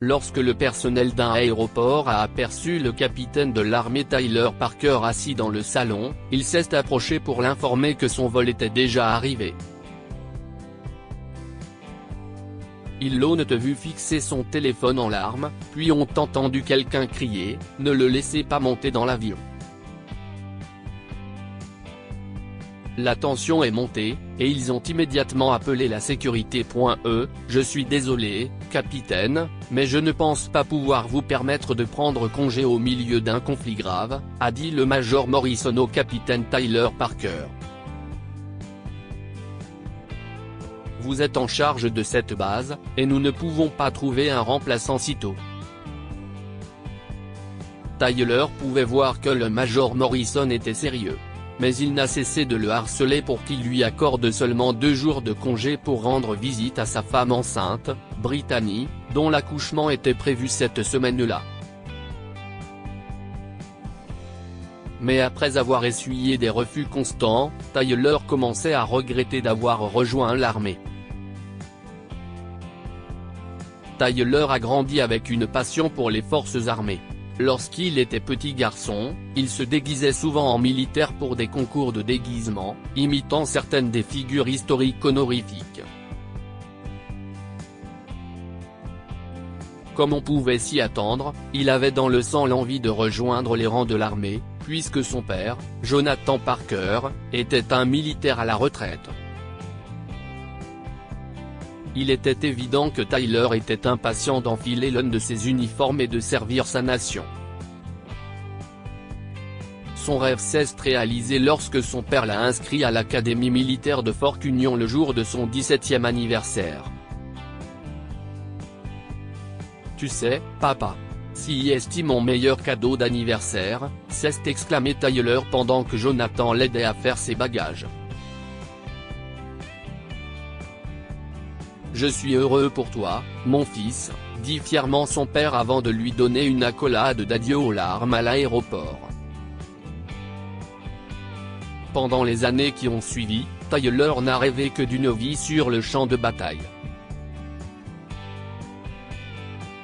Lorsque le personnel d'un aéroport a aperçu le capitaine de l'armée Tyler Parker assis dans le salon, il s'est approché pour l'informer que son vol était déjà arrivé. Ils l'ont vu fixer son téléphone en larmes, puis ont entendu quelqu'un crier « Ne le laissez pas monter dans l'avion ». La tension est montée, et ils ont immédiatement appelé la sécurité. Je suis désolé, capitaine, mais je ne pense pas pouvoir vous permettre de prendre congé au milieu d'un conflit grave, a dit le major Morrison au capitaine Tyler Parker. Vous êtes en charge de cette base, et nous ne pouvons pas trouver un remplaçant sitôt. Tyler pouvait voir que le major Morrison était sérieux. Mais il n'a cessé de le harceler pour qu'il lui accorde seulement 2 jours de congé pour rendre visite à sa femme enceinte, Brittany, dont l'accouchement était prévu cette semaine-là. Mais après avoir essuyé des refus constants, Tyler commençait à regretter d'avoir rejoint l'armée. Tyler a grandi avec une passion pour les forces armées. Lorsqu'il était petit garçon, il se déguisait souvent en militaire pour des concours de déguisement, imitant certaines des figures historiques honorifiques. Comme on pouvait s'y attendre, il avait dans le sang l'envie de rejoindre les rangs de l'armée, puisque son père, Jonathan Parker, était un militaire à la retraite. Il était évident que Tyler était impatient d'enfiler l'un de ses uniformes et de servir sa nation. Son rêve s'est réalisé lorsque son père l'a inscrit à l'académie militaire de Fort Union le jour de son 17e anniversaire. Tu sais, papa. Si est mon meilleur cadeau d'anniversaire, s'est exclamé Tyler pendant que Jonathan l'aidait à faire ses bagages. Je suis heureux pour toi, mon fils, dit fièrement son père avant de lui donner une accolade d'adieu aux larmes à l'aéroport. Pendant les années qui ont suivi, Tyler n'a rêvé que d'une vie sur le champ de bataille.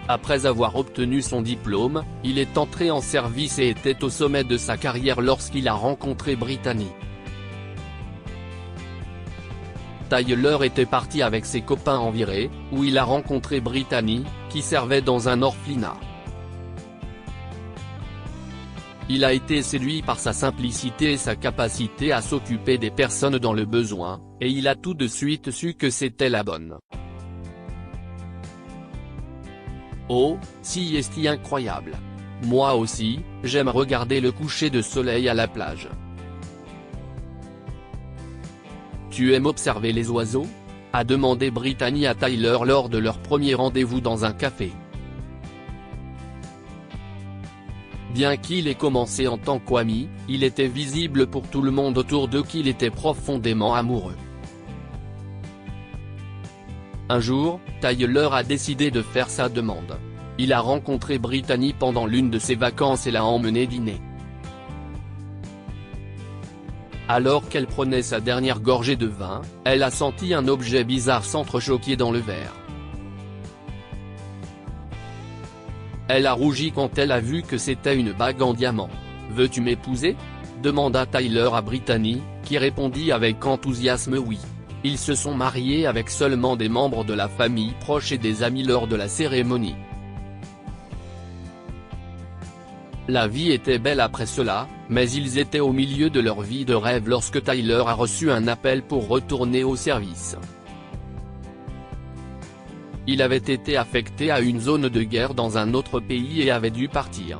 Après avoir obtenu son diplôme, il est entré en service et était au sommet de sa carrière lorsqu'il a rencontré Brittany. Tyler était parti avec ses copains en virée, où il a rencontré Brittany, qui servait dans un orphelinat. Il a été séduit par sa simplicité et sa capacité à s'occuper des personnes dans le besoin, et il a tout de suite su que c'était la bonne. Oh, si est incroyable. Moi aussi, j'aime regarder le coucher de soleil à la plage. Tu aimes observer les oiseaux ? A demandé Brittany à Tyler lors de leur premier rendez-vous dans un café. Bien qu'il ait commencé en tant qu'ami, il était visible pour tout le monde autour d'eux qu'il était profondément amoureux. Un jour, Tyler a décidé de faire sa demande. Il a rencontré Brittany pendant l'une de ses vacances et l'a emmenée dîner. Alors qu'elle prenait sa dernière gorgée de vin, elle a senti un objet bizarre s'entrechoquer dans le verre. Elle a rougi quand elle a vu que c'était une bague en diamant. « Veux-tu m'épouser ?» demanda Tyler à Brittany, qui répondit avec enthousiasme oui. Ils se sont mariés avec seulement des membres de la famille proche et des amis lors de la cérémonie. La vie était belle après cela, mais ils étaient au milieu de leur vie de rêve lorsque Tyler a reçu un appel pour retourner au service. Il avait été affecté à une zone de guerre dans un autre pays et avait dû partir.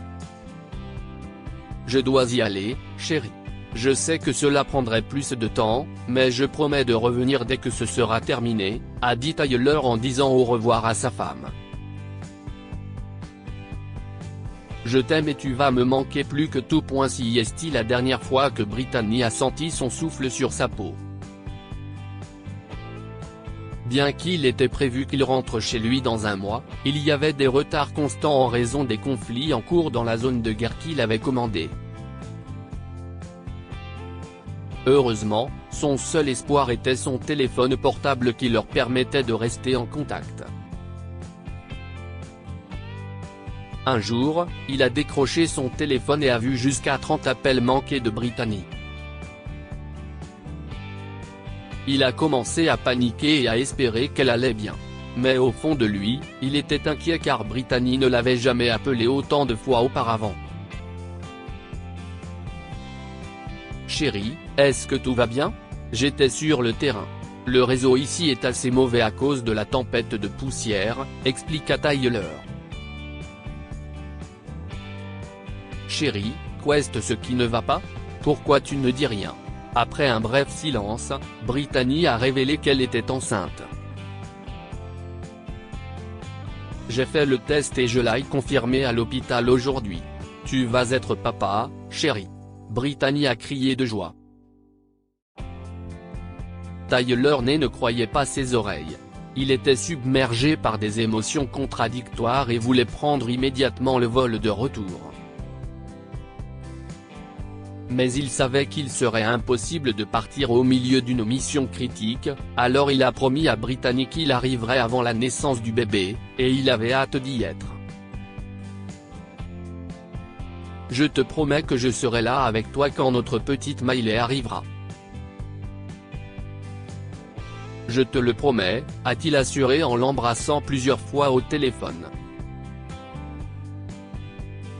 « Je dois y aller, chérie. Je sais que cela prendrait plus de temps, mais je promets de revenir dès que ce sera terminé », a dit Tyler en disant au revoir à sa femme. Je t'aime et tu vas me manquer plus que tout. Si est la dernière fois que Brittany a senti son souffle sur sa peau. Bien qu'il était prévu qu'il rentre chez lui dans un mois, il y avait des retards constants en raison des conflits en cours dans la zone de guerre qu'il avait commandée. Heureusement, son seul espoir était son téléphone portable qui leur permettait de rester en contact. Un jour, il a décroché son téléphone et a vu jusqu'à 30 appels manqués de Brittany. Il a commencé à paniquer et à espérer qu'elle allait bien. Mais au fond de lui, il était inquiet car Brittany ne l'avait jamais appelé autant de fois auparavant. Chérie, est-ce que tout va bien? J'étais sur le terrain. Le réseau ici est assez mauvais à cause de la tempête de poussière, expliqua Tyler. Chérie, qu'est ce qui ne va pas? Pourquoi tu ne dis rien? Après un bref silence, Brittany a révélé qu'elle était enceinte. J'ai fait le test et je l'ai confirmé à l'hôpital aujourd'hui. Tu vas être papa, chérie. Brittany a crié de joie. Tyler ne croyait pas ses oreilles. Il était submergé par des émotions contradictoires et voulait prendre immédiatement le vol de retour. Mais il savait qu'il serait impossible de partir au milieu d'une mission critique, alors il a promis à Brittany qu'il arriverait avant la naissance du bébé, et il avait hâte d'y être. Je te promets que je serai là avec toi quand notre petite Miley arrivera. Je te le promets, a-t-il assuré en l'embrassant plusieurs fois au téléphone.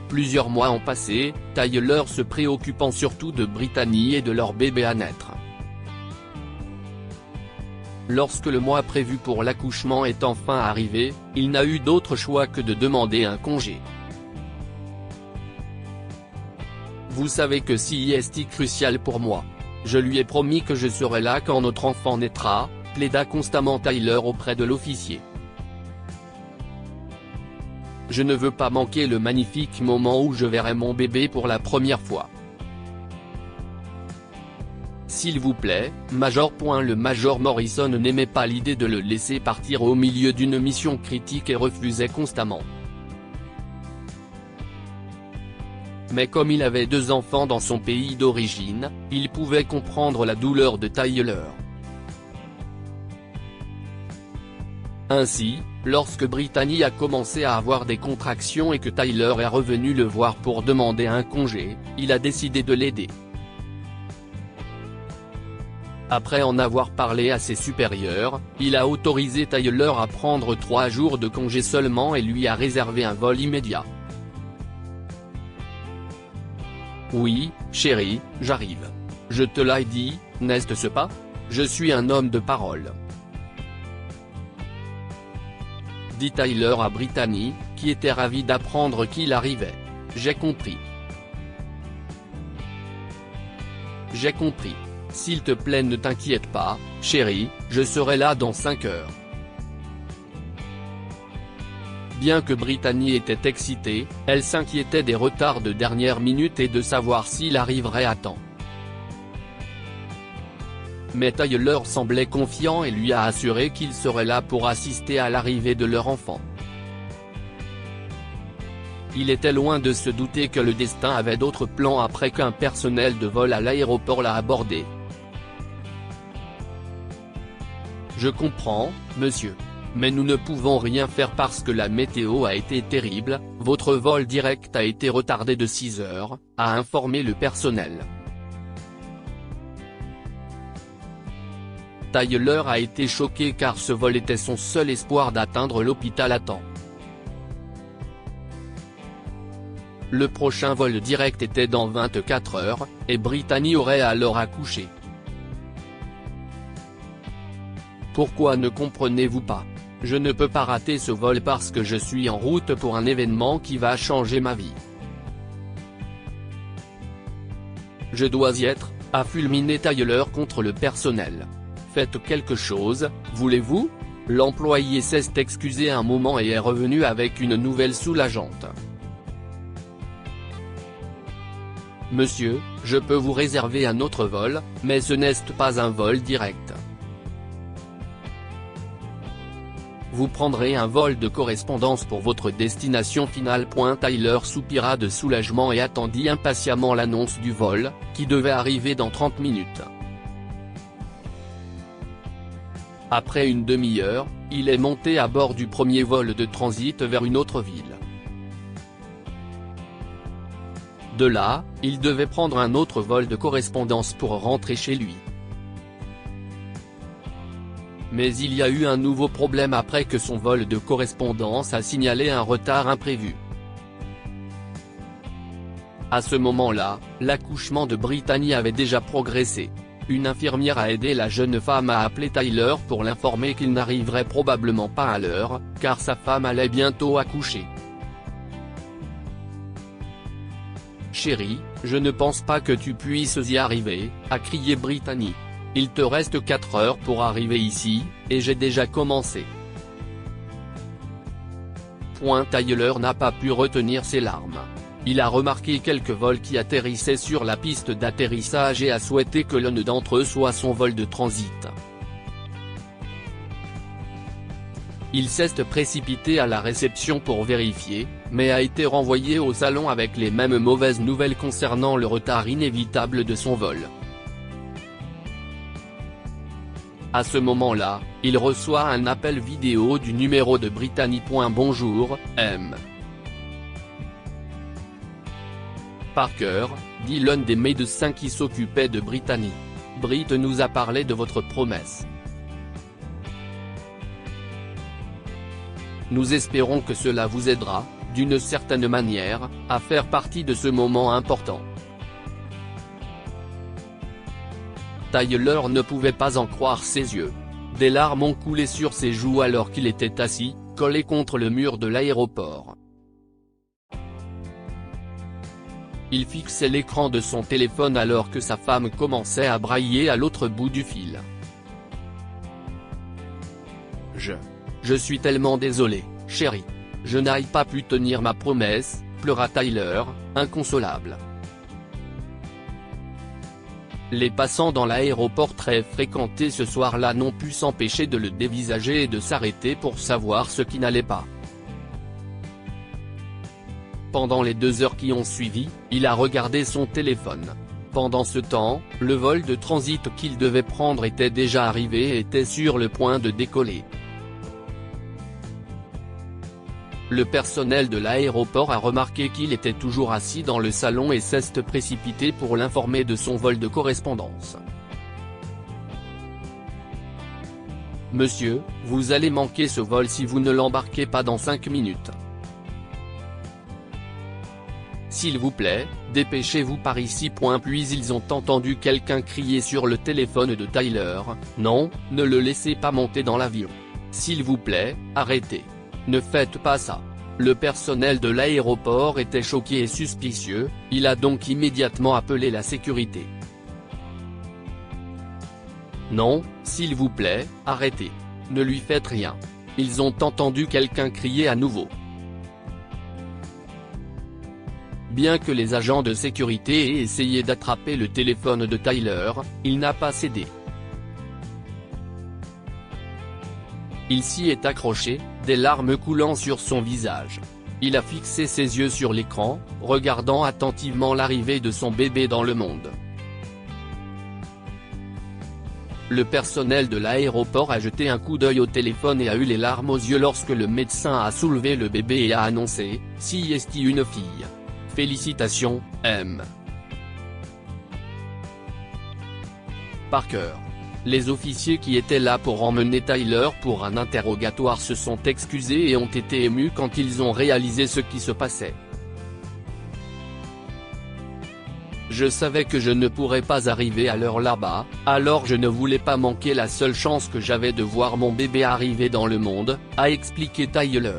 Plusieurs mois ont passé, Tyler se préoccupant surtout de Brittany et de leur bébé à naître. Lorsque le mois prévu pour l'accouchement est enfin arrivé, il n'a eu d'autre choix que de demander un congé. Vous savez que c'est crucial pour moi. Je lui ai promis que je serai là quand notre enfant naîtra, plaida constamment Tyler auprès de l'officier. Je ne veux pas manquer le magnifique moment où je verrai mon bébé pour la première fois. S'il vous plaît, Major. Le Major Morrison n'aimait pas l'idée de le laisser partir au milieu d'une mission critique et refusait constamment. Mais comme il avait 2 enfants dans son pays d'origine, il pouvait comprendre la douleur de Tyler. Ainsi, lorsque Brittany a commencé à avoir des contractions et que Tyler est revenu le voir pour demander un congé, il a décidé de l'aider. Après en avoir parlé à ses supérieurs, il a autorisé Tyler à prendre 3 jours de congé seulement et lui a réservé un vol immédiat. Oui, chérie, j'arrive. Je te l'ai dit, n'est-ce pas? Je suis un homme de parole. Dit Tyler à Brittany, qui était ravie d'apprendre qu'il arrivait. J'ai compris. J'ai compris. S'il te plaît ne t'inquiète pas, chérie, je serai là dans 5 heures. Bien que Brittany était excitée, elle s'inquiétait des retards de dernière minute et de savoir s'il arriverait à temps. Mais Tyler semblait confiant et lui a assuré qu'il serait là pour assister à l'arrivée de leur enfant. Il était loin de se douter que le destin avait d'autres plans après qu'un personnel de vol à l'aéroport l'a abordé. Je comprends, monsieur. Mais nous ne pouvons rien faire parce que la météo a été terrible, votre vol direct a été retardé de 6 heures, a informé le personnel. Tyler a été choqué car ce vol était son seul espoir d'atteindre l'hôpital à temps. Le prochain vol direct était dans 24 heures, et Brittany aurait alors accouché. Pourquoi ne comprenez-vous pas? Je ne peux pas rater ce vol parce que je suis en route pour un événement qui va changer ma vie. Je dois y être, a fulminé Tyler contre le personnel. Faites quelque chose, voulez-vous? L'employé s'est excusé un moment et est revenu avec une nouvelle soulageante. Monsieur, je peux vous réserver un autre vol, mais ce n'est pas un vol direct. Vous prendrez un vol de correspondance pour votre destination finale. Tyler soupira de soulagement et attendit impatiemment l'annonce du vol, qui devait arriver dans 30 minutes. Après une demi-heure, il est monté à bord du premier vol de transit vers une autre ville. De là, il devait prendre un autre vol de correspondance pour rentrer chez lui. Mais il y a eu un nouveau problème après que son vol de correspondance a signalé un retard imprévu. À ce moment-là, l'accouchement de Brittany avait déjà progressé. Une infirmière a aidé la jeune femme à appeler Tyler pour l'informer qu'il n'arriverait probablement pas à l'heure, car sa femme allait bientôt accoucher. « Chérie, je ne pense pas que tu puisses y arriver », a crié Brittany. « Il te reste 4 heures pour arriver ici, et j'ai déjà commencé. » Tyler n'a pas pu retenir ses larmes. Il a remarqué quelques vols qui atterrissaient sur la piste d'atterrissage et a souhaité que l'un d'entre eux soit son vol de transit. Il s'est précipité à la réception pour vérifier, mais a été renvoyé au salon avec les mêmes mauvaises nouvelles concernant le retard inévitable de son vol. À ce moment-là, il reçoit un appel vidéo du numéro de Brittany. Bonjour, M. Parker, dit l'un des médecins qui s'occupait de Brittany. Britt nous a parlé de votre promesse. Nous espérons que cela vous aidera, d'une certaine manière, à faire partie de ce moment important. Tyler ne pouvait pas en croire ses yeux. Des larmes ont coulé sur ses joues alors qu'il était assis, collé contre le mur de l'aéroport. Il fixait l'écran de son téléphone alors que sa femme commençait à brailler à l'autre bout du fil. Je suis tellement désolé, chérie. Je n'ai pas pu tenir ma promesse, pleura Tyler, inconsolable. Les passants dans l'aéroport très fréquenté ce soir-là n'ont pu s'empêcher de le dévisager et de s'arrêter pour savoir ce qui n'allait pas. Pendant les 2 heures qui ont suivi, il a regardé son téléphone. Pendant ce temps, le vol de transit qu'il devait prendre était déjà arrivé et était sur le point de décoller. Le personnel de l'aéroport a remarqué qu'il était toujours assis dans le salon et s'est précipité pour l'informer de son vol de correspondance. « Monsieur, vous allez manquer ce vol si vous ne l'embarquez pas dans 5 minutes. S'il vous plaît, dépêchez-vous par ici. » Puis ils ont entendu quelqu'un crier sur le téléphone de Tyler, « Non, ne le laissez pas monter dans l'avion. S'il vous plaît, arrêtez. Ne faites pas ça. » Le personnel de l'aéroport était choqué et suspicieux, il a donc immédiatement appelé la sécurité. « Non, s'il vous plaît, arrêtez. Ne lui faites rien. » Ils ont entendu quelqu'un crier à nouveau. Bien que les agents de sécurité aient essayé d'attraper le téléphone de Tyler, il n'a pas cédé. Il s'y est accroché, des larmes coulant sur son visage. Il a fixé ses yeux sur l'écran, regardant attentivement l'arrivée de son bébé dans le monde. Le personnel de l'aéroport a jeté un coup d'œil au téléphone et a eu les larmes aux yeux lorsque le médecin a soulevé le bébé et a annoncé « Si est une fille. Félicitations, M. Parker. » Les officiers qui étaient là pour emmener Tyler pour un interrogatoire se sont excusés et ont été émus quand ils ont réalisé ce qui se passait. « Je savais que je ne pourrais pas arriver à l'heure là-bas, alors je ne voulais pas manquer la seule chance que j'avais de voir mon bébé arriver dans le monde », a expliqué Tyler.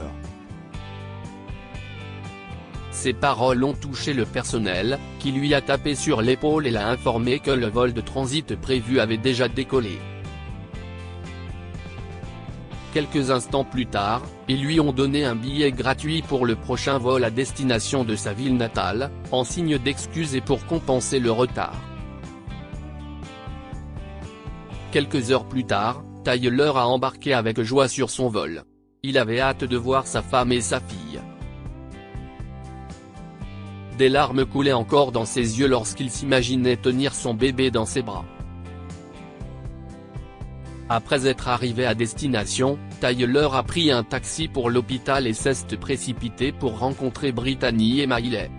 Ces paroles ont touché le personnel, qui lui a tapé sur l'épaule et l'a informé que le vol de transit prévu avait déjà décollé. Quelques instants plus tard, ils lui ont donné un billet gratuit pour le prochain vol à destination de sa ville natale, en signe d'excuse et pour compenser le retard. Quelques heures plus tard, Tyler a embarqué avec joie sur son vol. Il avait hâte de voir sa femme et sa fille. Des larmes coulaient encore dans ses yeux lorsqu'il s'imaginait tenir son bébé dans ses bras. Après être arrivé à destination, Tyler a pris un taxi pour l'hôpital et s'est précipité pour rencontrer Brittany et Miley.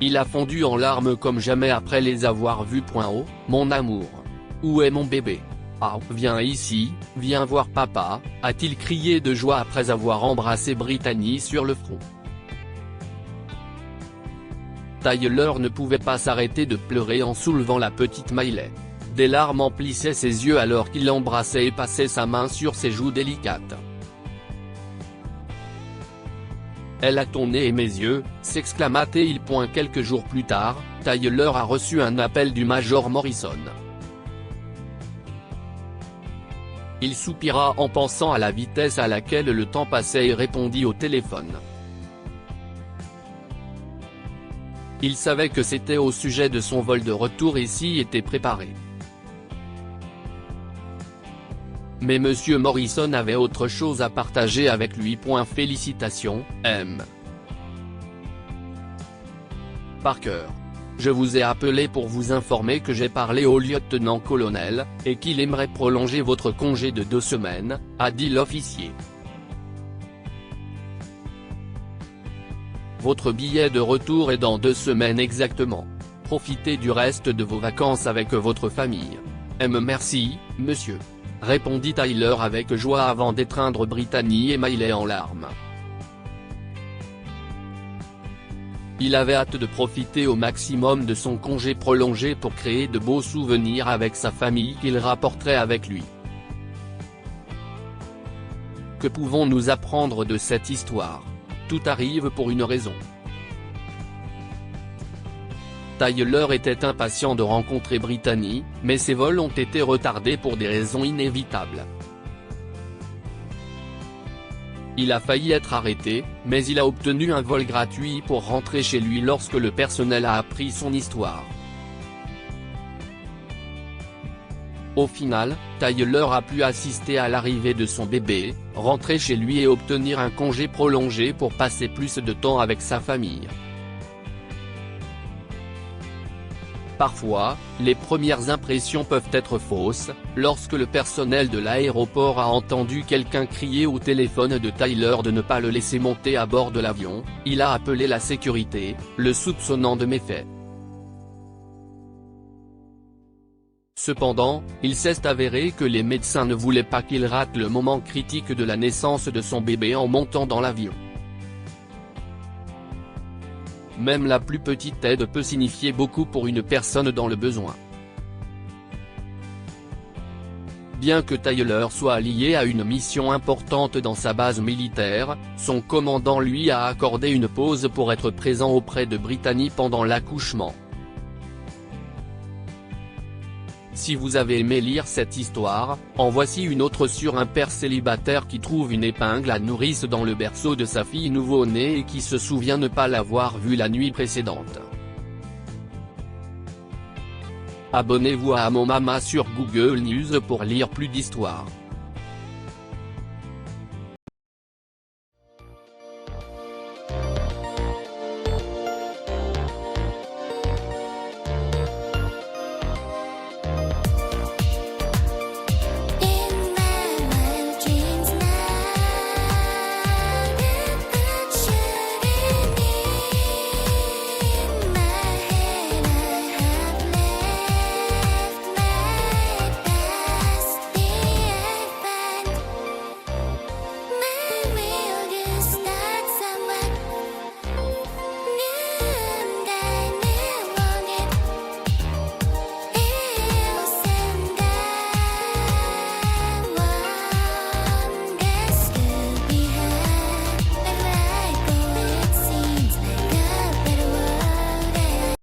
Il a fondu en larmes comme jamais après les avoir vus. Oh, mon amour. Où est mon bébé? Ah, viens ici, viens voir papa, a-t-il crié de joie après avoir embrassé Brittany sur le front. Tyler ne pouvait pas s'arrêter de pleurer en soulevant la petite Miley. Des larmes emplissaient ses yeux alors qu'il l'embrassait et passait sa main sur ses joues délicates. Elle a ton nez et mes yeux, s'exclama-t-il. Quelques jours plus tard, Tyler a reçu un appel du Major Morrison. Il soupira en pensant à la vitesse à laquelle le temps passait et répondit au téléphone. Il savait que c'était au sujet de son vol de retour et s'y était préparé. Mais Monsieur Morrison avait autre chose à partager avec lui. Félicitations, M. Parker. Je vous ai appelé pour vous informer que j'ai parlé au lieutenant-colonel, et qu'il aimerait prolonger votre congé de 2 semaines, a dit l'officier. Votre billet de retour est dans 2 semaines exactement. Profitez du reste de vos vacances avec votre famille. Merci, monsieur. Répondit Tyler avec joie avant d'étreindre Brittany et Miley en larmes. Il avait hâte de profiter au maximum de son congé prolongé pour créer de beaux souvenirs avec sa famille qu'il rapporterait avec lui. Que pouvons-nous apprendre de cette histoire? Tout arrive pour une raison. Tyler était impatient de rencontrer Brittany, mais ses vols ont été retardés pour des raisons inévitables. Il a failli être arrêté, mais il a obtenu un vol gratuit pour rentrer chez lui lorsque le personnel a appris son histoire. Au final, Tyler a pu assister à l'arrivée de son bébé, rentrer chez lui et obtenir un congé prolongé pour passer plus de temps avec sa famille. Parfois, les premières impressions peuvent être fausses. Lorsque le personnel de l'aéroport a entendu quelqu'un crier au téléphone de Tyler de ne pas le laisser monter à bord de l'avion, il a appelé la sécurité, le soupçonnant de méfaits. Cependant, il s'est avéré que les médecins ne voulaient pas qu'il rate le moment critique de la naissance de son bébé en montant dans l'avion. Même la plus petite aide peut signifier beaucoup pour une personne dans le besoin. Bien que Tyler soit lié à une mission importante dans sa base militaire, son commandant lui a accordé une pause pour être présent auprès de Brittany pendant l'accouchement. Si vous avez aimé lire cette histoire, en voici une autre sur un père célibataire qui trouve une épingle à nourrice dans le berceau de sa fille nouveau-née et qui se souvient ne pas l'avoir vue la nuit précédente. Abonnez-vous à Mon Mama sur Google News pour lire plus d'histoires.